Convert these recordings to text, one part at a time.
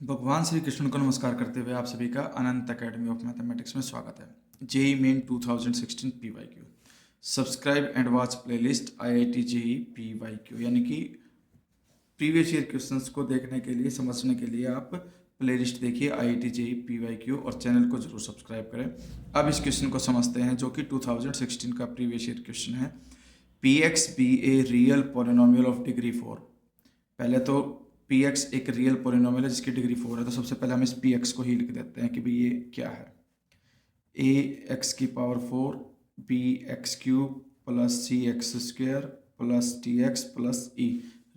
भगवान श्री कृष्ण को नमस्कार करते हुए आप सभी का अनंत अकेडमी ऑफ मैथमेटिक्स में स्वागत है। JEE Main 2016 PYQ subscribe and watch playlist IIT JEE PYQ, यानी कि प्रीवियस ईयर क्वेश्चंस को देखने के लिए, समझने के लिए आप प्लेलिस्ट देखिए आईआईटी जेई पीवाईक्यू और चैनल को जरूर सब्सक्राइब करें। अब इस क्वेश्चन को समझते हैं, जो कि 2016 का प्रीवियस ईयर क्वेश्चन है। P X be a real polynomial of degree 4। पहले तो पी एक्स एक रियल पोलिनोमियल है जिसकी डिग्री 4 है, तो सबसे पहले हम इस पी एक्स को ही लिख देते हैं कि भाई ये क्या है। ए एक्स की power 4 B X cube plus C X square plus T X plus E.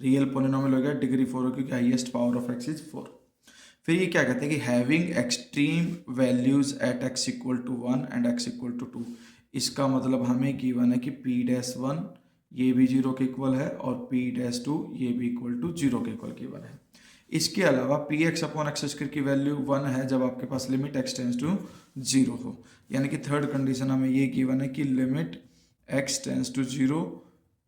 Real polynomial हो गया, डिग्री 4 हो क्योंकि highest power of X is 4। फिर ये क्या कहते हैं कि having extreme values at X equal to 1 and X equal to 2। इसका मतलब हमें गिवन है कि पी डैश 1 ये भी 0 के इक्वल है और पी डैश 2 ये भी इक्वल टू 0 के इक्वल गिवन है। इसके अलावा P X upon x square की वैल्यू 1 है जब आपके पास लिमिट एक्स टेंस टू 0 हो, यानी कि थर्ड कंडीशन हमें ये गिवन है कि limit X tends to 0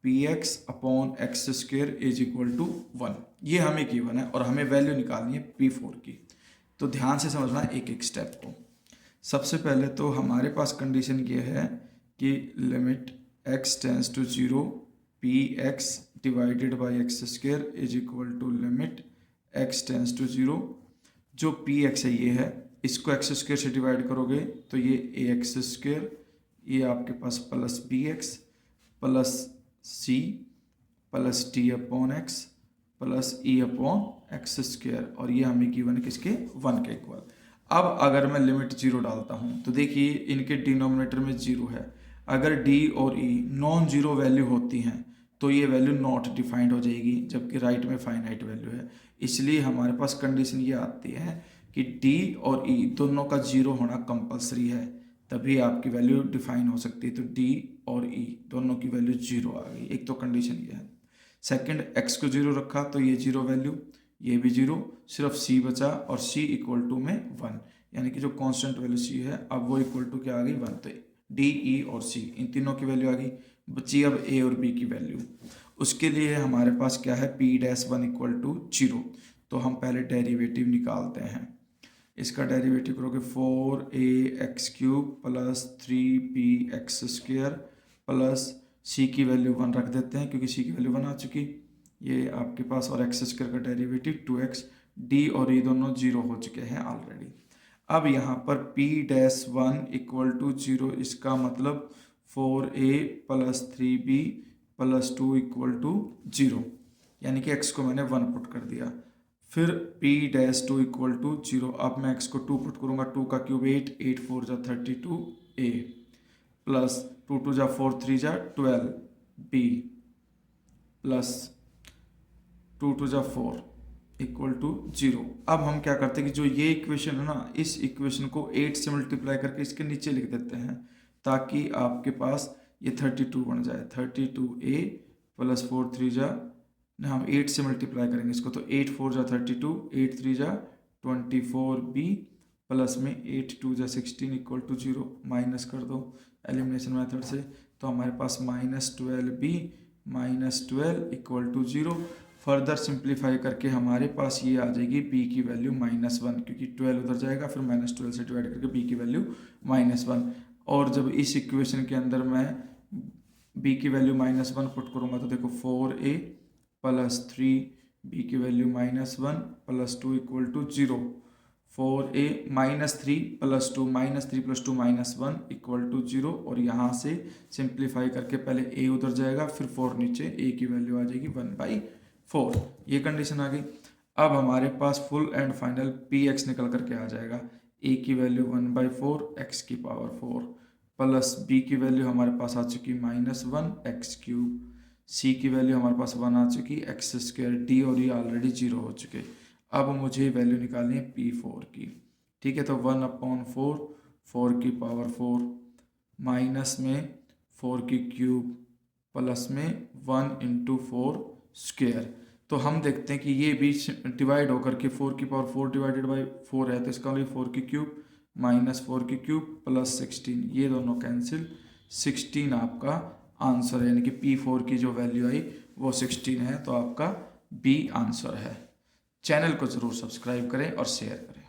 P X upon x square is equal to 1। ये हमें गिवन है और हमें वैल्यू निकालनी है P4 की। तो ध्यान से समझना एक एक स्टेप को। सबसे पहले तो हमारे पास कंडीशन ये है कि limit X tends to 0 P X divided by X square is equal to limit X tends to 0। जो पी एक्स है ये है, इसको एक्स स्क्वेयर से डिवाइड करोगे तो ये ए एक्स स्क्वेयर, ये आपके पास plus b x plus c plus t upon x plus e upon x square, और ये हमें गिवन किसके 1 के इक्वल। अब अगर मैं लिमिट 0 डालता हूँ तो देखिए इनके डिनोमिनेटर में 0 है। अगर डी और ई नॉन जीरो वैल्यू होती हैं तो ये वैल्यू नॉट डिफाइंड हो जाएगी, जबकि राइट में फाइनाइट वैल्यू है। इसलिए हमारे पास कंडीशन ये आती है कि डी और ई दोनों का 0 होना कंपलसरी है, तभी आपकी वैल्यू डिफाइन हो सकती है। तो डी और ई दोनों की वैल्यू 0 आ गई, एक तो कंडीशन ये है। सेकंड, एक्स को 0 रखा तो ये 0 वैल्यू, ये भी 0, सिर्फ सी बचा और सी इक्वल टू में 1, यानी कि जो कांस्टेंट वैल्यू सी है अब वो इक्वल टू क्या आ गई 1। तो डी ई और सी इन तीनों की वैल्यू आ गई, बची अब ए और बी की वैल्यू। उसके लिए हमारे पास क्या है, पी डैश 1 इक्वल टू 0। तो हम पहले डेरिवेटिव निकालते हैं। इसका डेरिवेटिव करोगे 4a x cube plus 3b x square plus c की वैल्यू 1 रख देते हैं क्योंकि सी की वैल्यू 1 आ चुकी ये आपके पास, और एक्स स्क्वेयर का डेरिवेटिव 2x। डी और ई दोनों 0 हो चुके हैं ऑलरेडी। अब यहाँ पर p डैश 1 इक्वल टू 0, इसका मतलब 4a plus 3b plus 2 equal to 0, यानी कि x को मैंने 1 पुट कर दिया। फिर p डैश 2 इक्वल टू 0, अब मैं x को 2 पुट करूँगा, 2 का क्यूब 8, 8 4 जा 32a प्लस 2 2 जा 4 3 जा 12b प्लस 2 2 जा 4 इक्वल टू 0। अब हम क्या करते हैं कि जो ये इक्वेशन है ना, इस इक्वेशन को 8 से मल्टीप्लाई करके इसके नीचे लिख देते हैं ताकि आपके पास ये 32 बन जाए। 32a प्लस 4 3 जा, हम 8 से मल्टीप्लाई करेंगे इसको, तो 8 4 जा 32, 8 3 जा 24b प्लस में 8 2 जा 16 इक्वल टू 0। माइनस कर दो एलिमिनेशन मेथड से, तो हमारे पास -12b -12 equal to 0। Further simplify करके हमारे पास ये आ जाएगी b की वैल्यू -1, क्योंकि 12 उधर जाएगा, फिर -12 से डिवाइड करके b की वैल्यू -1। और जब इस इक्वेशन के अंदर मैं b की वैल्यू -1 पुट करूँगा तो देखो 4a प्लस 3b की value -1 plus 2 equal to 0। 4a -3 plus 2 -3 plus 2 -1 equal to 0, और यहाँ से सिंप्लीफाई करके पहले a उधर जाएगा, फिर 4 नीचे, a की वैल्यू आ जाएगी 1/4। ये कंडीशन आ गई। अब हमारे पास full and final p x निकल करके आ जाएगा, a की वैल्यू 1/4 x की पावर 4 प्लस b की वैल्यू हमारे पास आ चुकी -1 x क्यूब, सी की वैल्यू हमारे पास 1 आ चुकी, एक्स स्क्वायर, डी और ई ऑलरेडी 0 हो चुके। अब मुझे वैल्यू निकालनी है P4 की, ठीक है। तो 1/4, 4 की पावर 4 माइनस में 4 की क्यूब प्लस में 1 इंटू 4 स्क्वेयर। तो हम देखते हैं कि ये भी डिवाइड होकर के 4 की पावर 4 डिवाइडेड बाई 4 है, तो इसका मतलब 4 की क्यूब -4 की क्यूब प्लस 16, ये दोनों कैंसिल, 16 आपका आंसर है, यानी कि P4 की जो वैल्यू आई वो 16 है, तो आपका बी आंसर है। चैनल को ज़रूर सब्सक्राइब करें और शेयर करें।